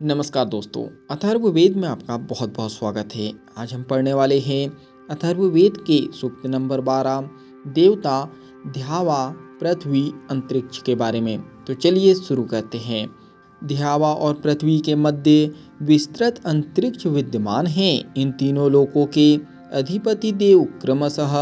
नमस्कार दोस्तों, अथर्ववेद में आपका बहुत बहुत स्वागत है। आज हम पढ़ने वाले हैं अथर्ववेद के सूक्त नंबर 12 देवता, ध्यावा, पृथ्वी, अंतरिक्ष के बारे में। तो चलिए शुरू करते हैं। ध्यावा और पृथ्वी के मध्य विस्तृत अंतरिक्ष विद्यमान है। इन तीनों लोकों के अधिपति देव क्रमशः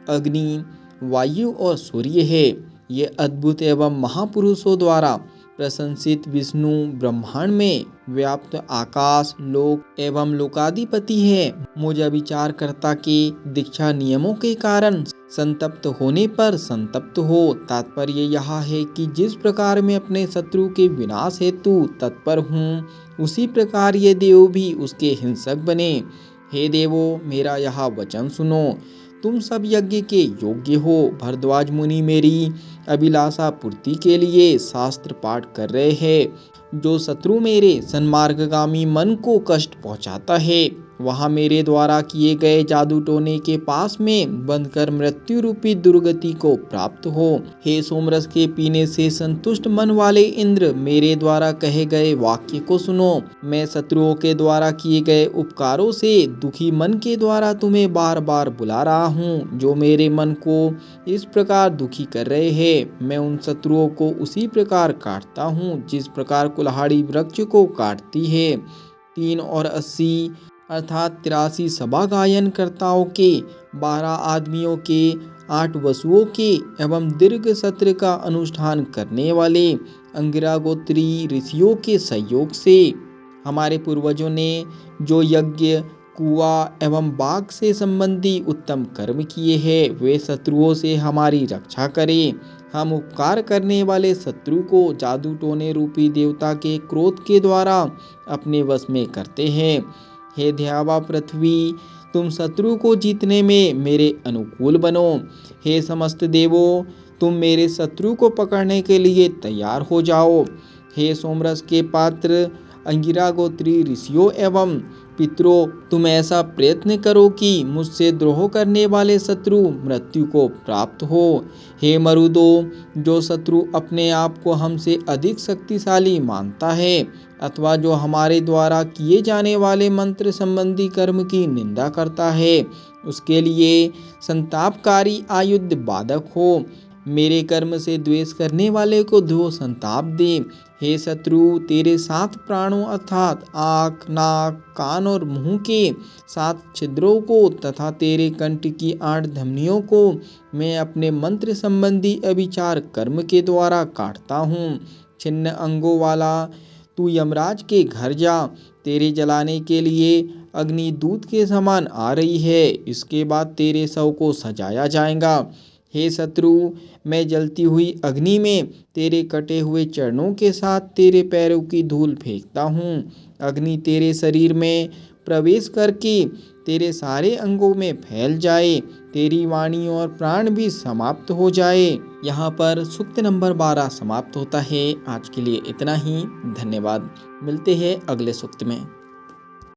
अग्नि, वायु और सूर्य है। ये अद्भुत एवं महापुरुषों द्वारा प्रशंसित विष्णु ब्रह्मांड में व्याप्त आकाश, लोक एवं लोकाधिपति है। मुझ विचारकर्ता के दीक्षा नियमों के कारण संतप्त होने पर संतप्त हो। तात्पर्य यह है कि जिस प्रकार मैं अपने शत्रु के विनाश हेतु तत्पर हूँ, उसी प्रकार ये देव भी उसके हिंसक बने। हे देवो, मेरा यह वचन सुनो। तुम सब यज्ञ के योग्य हो। भरद्वाज मुनि मेरी अभिलाषा पूर्ति के लिए शास्त्र पाठ कर रहे हैं। जो शत्रु मेरे सन्मार्गगामी मन को कष्ट पहुंचाता है, वहाँ मेरे द्वारा किए गए जादू टोने के पास में बंधकर मृत्यु रूपी दुर्गति को प्राप्त हो। हे सोमरस के पीने से संतुष्ट मन वाले इंद्र, मेरे द्वारा कहे गए वाक्य को सुनो। मैं शत्रुओं के द्वारा किए गए उपकारों से दुखी मन के द्वारा तुम्हें बार बार बुला रहा हूँ, जो मेरे मन को इस प्रकार दुखी कर रहे हैं। मैं उन शत्रुओं को उसी प्रकार काटता हूँ जिस प्रकार कुल्हाड़ी वृक्ष को काटती है। 3 और 80 अर्थात 83 सभा गायन कर्ताओं के, 12 आदमियों के, 8 वसुओं के एवं दीर्घ सत्र का अनुष्ठान करने वाले अंगिरा गोत्री ऋषियों के सहयोग से हमारे पूर्वजों ने जो यज्ञ, कुआ एवं बाघ से संबंधी उत्तम कर्म किए हैं, वे शत्रुओं से हमारी रक्षा करें। हम उपकार करने वाले शत्रु को जादू टोने रूपी देवता के क्रोध के द्वारा अपने वश में करते हैं। हे ध्यावा पृथ्वी, तुम शत्रु को जीतने में मेरे अनुकूल बनो। हे समस्त देवों, तुम मेरे शत्रु को पकड़ने के लिए तैयार हो जाओ। हे सोमरस के पात्र अंगिरा गोत्री ऋषियों एवं पितरों, तुम ऐसा प्रयत्न करो कि मुझसे द्रोह करने वाले शत्रु मृत्यु को प्राप्त हो। हे मरुदो, जो शत्रु अपने आप को हमसे अधिक शक्तिशाली मानता है अथवा जो हमारे द्वारा किए जाने वाले मंत्र संबंधी कर्म की निंदा करता है, उसके लिए संतापकारी आयुध बाधक हो। मेरे कर्म से द्वेष करने वाले को दो संताप दे। हे शत्रु, तेरे 7 प्राणों अर्थात आँख, नाक, कान और मुंह के 7 छिद्रों को तथा तेरे कंठ की 8 धमनियों को मैं अपने मंत्र संबंधी अभिचार कर्म के द्वारा काटता हूँ। छिन्न अंगों वाला तू यमराज के घर जा। तेरे जलाने के लिए अग्नि दूत के समान आ रही है। इसके बाद तेरे शव को सजाया जाएगा। हे शत्रु, मैं जलती हुई अग्नि में तेरे कटे हुए चरणों के साथ तेरे पैरों की धूल फेंकता हूँ। अग्नि तेरे शरीर में प्रवेश करके तेरे सारे अंगों में फैल जाए, तेरी वाणी और प्राण भी समाप्त हो जाए। यहाँ पर सूक्त नंबर 12 समाप्त होता है। आज के लिए इतना ही। धन्यवाद। मिलते हैं अगले सूक्त में।